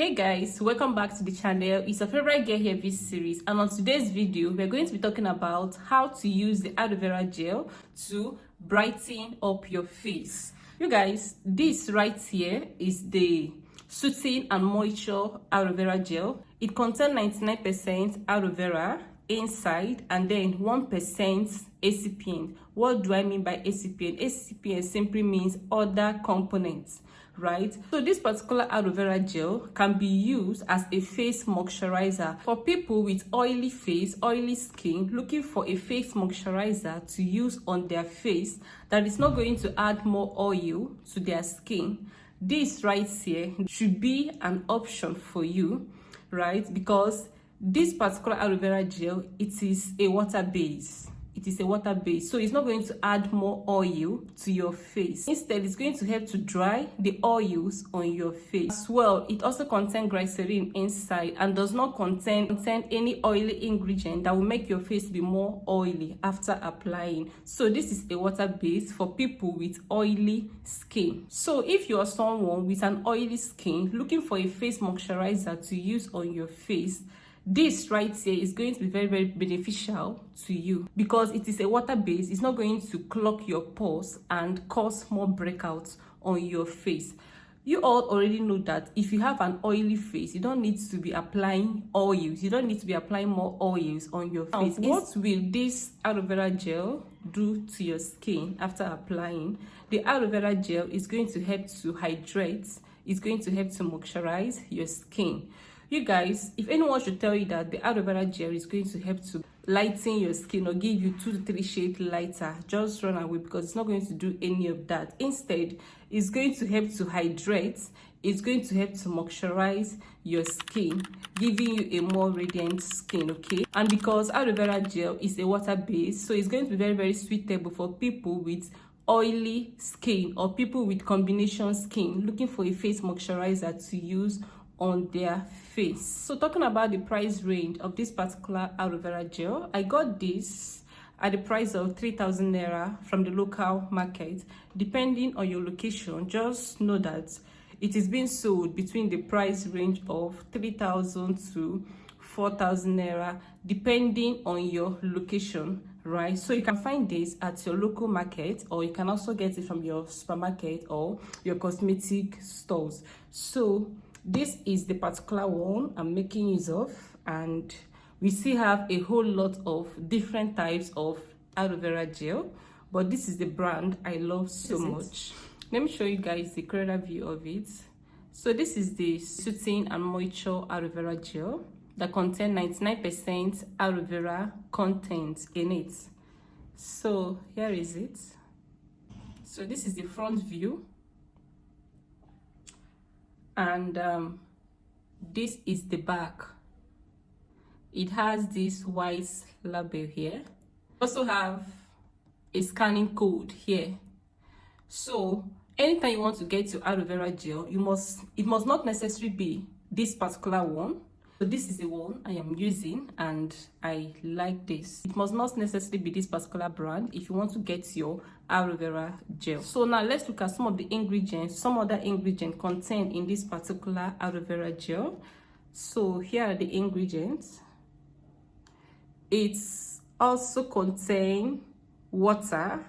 Hey guys, welcome back to the channel. It's your favorite girl here this series, and on today's video we're going to be talking about how to use the aloe vera gel to brighten up your face. You guys, this right here is the soothing and moisture aloe vera gel. It contains 99% aloe vera inside and then 1% excipient. What do I mean by excipient? Excipient simply means other components, right? So this particular aloe vera gel can be used as a face moisturizer for people with oily face, oily skin, looking for a face moisturizer to use on their face that is not going to add more oil to their skin. This right here should be an option for you, right? Because this particular aloe vera gel, it is a water base. It is a water base, so it's not going to add more oil to your face. Instead, it's going to help to dry the oils on your face. As well, it also contains glycerin inside and does not contain any oily ingredient that will make your face be more oily after applying. So this is a water base for people with oily skin. So if you are someone with an oily skin looking for a face moisturizer to use on your face, this right here is going to be very beneficial to you because it is a water base. It's not going to clog your pores and cause more breakouts on your face. You all already know that if you have an oily face, you don't need to be applying oils. You don't need to be applying more oils on your face. What will this aloe vera gel do to your skin after applying? The aloe vera gel is going to help to hydrate. It's going to help to moisturize your skin. You guys, if anyone should tell you that the aloe vera gel is going to help to lighten your skin or give you 2 to 3 shades lighter, just run away because it's not going to do any of that. Instead, it's going to help to hydrate. It's going to help to moisturize your skin, giving you a more radiant skin, okay? And because aloe vera gel is a water base, so it's going to be very suitable for people with oily skin or people with combination skin looking for a face moisturizer to use on their face. So talking about the price range of this particular aloe vera gel, I got this at the price of 3,000 naira from the local market. Depending on your location, just know that it is being sold between the price range of 3,000 to 4,000 naira depending on your location, right? So you can find this at your local market, or you can also get it from your supermarket or your cosmetic stores. So this is the particular one I'm making use of, and we still have a whole lot of different types of aloe vera gel, but this is the brand I love so much. Let me show you guys the clearer view of it. So this is the soothing and moisture aloe vera gel that contains 99% aloe vera content in it. So here is it. So this is the front view, and this is the back. It has this white label here. Also have a scanning code here. So anytime you want to get your aloe vera gel, it must not necessarily be this particular one. So this is the one I am using and I like this. It must not necessarily be this particular brand if you want to get your aloe vera gel. So now let's look at some of the ingredients, some other ingredients contained in this particular aloe vera gel. So here are the ingredients. It's also contains water.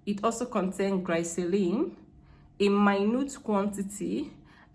It also contains glycerin, a minute quantity,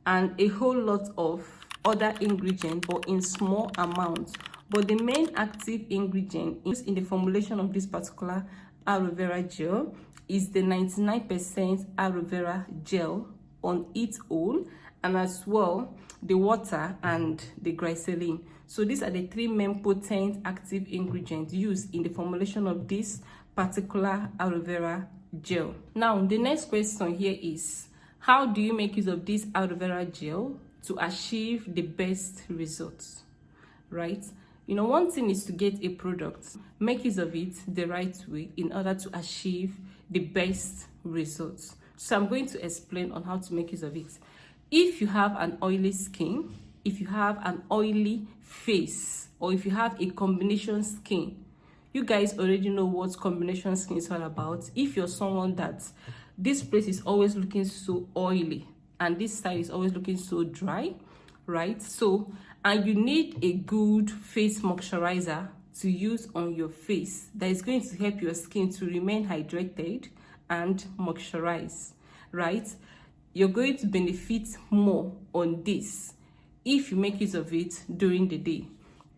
and a whole lot of other ingredients, but in small amounts. But the main active ingredient used in the formulation of this particular aloe vera gel is the 99% aloe vera gel on its own, and as well the water and the glycerin. So these are the 3 main potent active ingredients used in the formulation of this particular aloe vera gel. Now the next question here is, how do you make use of this aloe vera gel to achieve the best results, right? You know, one thing is to get a product, make use of it the right way in order to achieve the best results. So I'm going to explain on how to make use of it. If you have an oily skin, if you have an oily face, or if you have a combination skin, you guys already know what combination skin is all about. If you're someone that this place is always looking so oily and this side is always looking so dry, right? So, and you need a good face moisturizer to use on your face that is going to help your skin to remain hydrated and moisturized, right? You're going to benefit more on this if you make use of it during the day.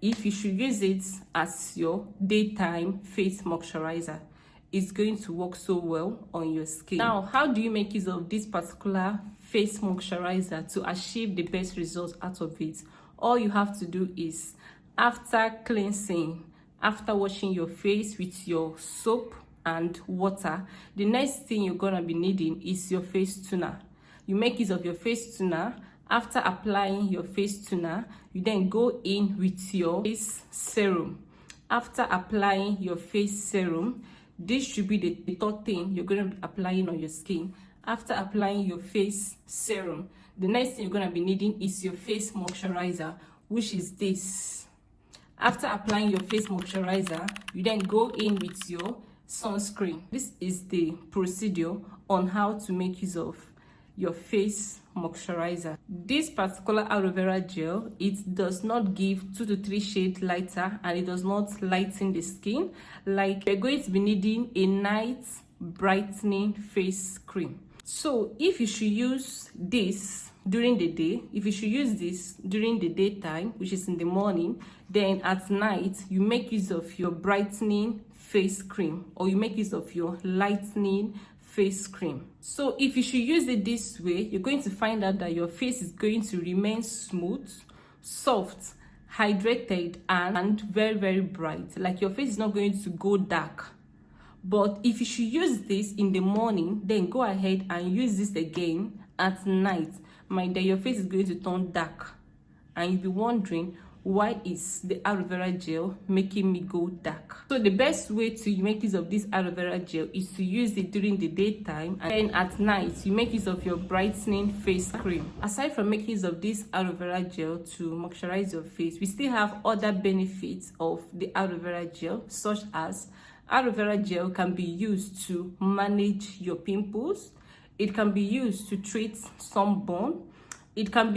If you should use it as your daytime face moisturizer, it's going to work so well on your skin. Now, how do you make use of this particular face moisturizer to achieve the best results out of it? All you have to do is, after cleansing, after washing your face with your soap and water, the next thing you're gonna be needing is your face toner. You make use of your face toner. After applying your face toner, you then go in with your face serum. After applying your face serum, this should be the third thing you're going to be applying on your skin. After applying your face serum, the next thing you're going to be needing is your face moisturizer, which is this. After applying your face moisturizer, you then go in with your sunscreen. This is the procedure on how to make use of your face moisturizer. This particular aloe vera gel, it does not give 2 to 3 shades lighter, and it does not lighten the skin. Like, you're going to be needing a night brightening face cream. So if you should use this during the day, if you should use this during the daytime, which is in the morning, then at night you make use of your brightening face cream, or you make use of your lightening face cream. So if you should use it this way, you're going to find out that your face is going to remain smooth, soft, hydrated, and very, very bright. Like, your face is not going to go dark. But if you should use this in the morning, then go ahead and use this again at night. My dear, your face is going to turn dark, and you'll be wondering, why is the aloe vera gel making me go dark? So the best way to make use of this aloe vera gel is to use it during the daytime, and then at night you make use of your brightening face cream. Aside from making use of this aloe vera gel to moisturize your face, we still have other benefits of the aloe vera gel, such as aloe vera gel can be used to manage your pimples. It can be used to treat sunburn. It can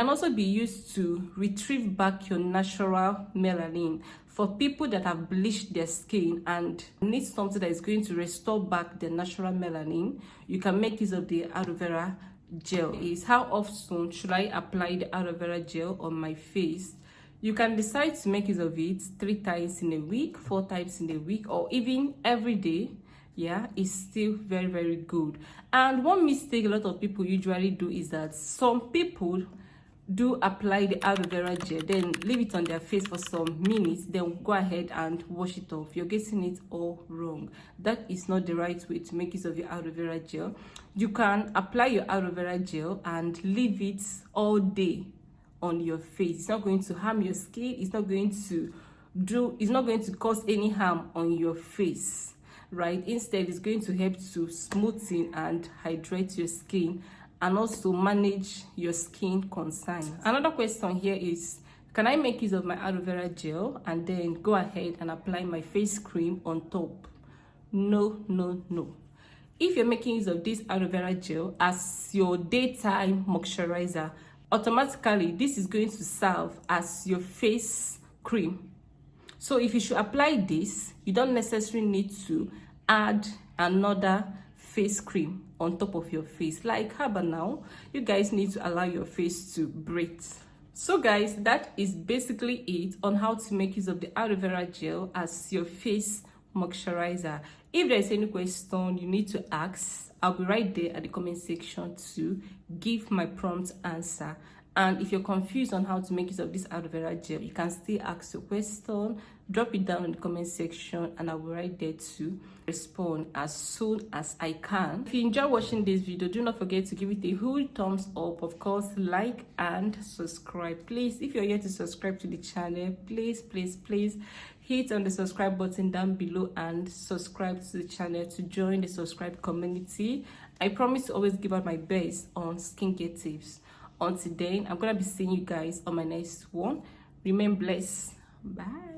also be used to retrieve back your natural melanin. For people that have bleached their skin and need something that is going to restore back their natural melanin, you can make use of the aloe vera gel. Is how often should I apply the aloe vera gel on my face? You can decide to make use of it 3 times in a week, 4 times in a week, or even every day. Yeah, it's still very, very good. And one mistake a lot of people usually do is that some people do apply the aloe vera gel, then leave it on their face for some minutes, then go ahead and wash it off. You're getting it all wrong. That is not the right way to make use of your aloe vera gel. You can apply your aloe vera gel and leave it all day on your face. It's not going to harm your skin. It's not going to cause any harm on your face, right? Instead, it's going to help to smoothen and hydrate your skin, and also manage your skin concerns. Another question here is, can I make use of my aloe vera gel and then go ahead and apply my face cream on top? No, no, no. If you're making use of this aloe vera gel as your daytime moisturizer, automatically this is going to serve as your face cream. So if you should apply this, you don't necessarily need to add another face cream on top of your face. Like, how about now? You guys need to allow your face to breathe. So guys, that is basically it on how to make use of the aloe vera gel as your face moisturizer. If there is any question you need to ask, I'll be right there at the comment section to give my prompt answer. And if you're confused on how to make use of this aloe vera gel, you can still ask your question, drop it down in the comment section, and I'll be right there to respond as soon as I can. If you enjoy watching this video, do not forget to give it a whole thumbs up. Of course, like and subscribe. Please, if you're yet to subscribe to the channel, please hit on the subscribe button down below and subscribe to the channel to join the subscribe community. I promise to always give out my best on skincare tips. Until then, I'm gonna be seeing you guys on my next one. Remain blessed. Bye.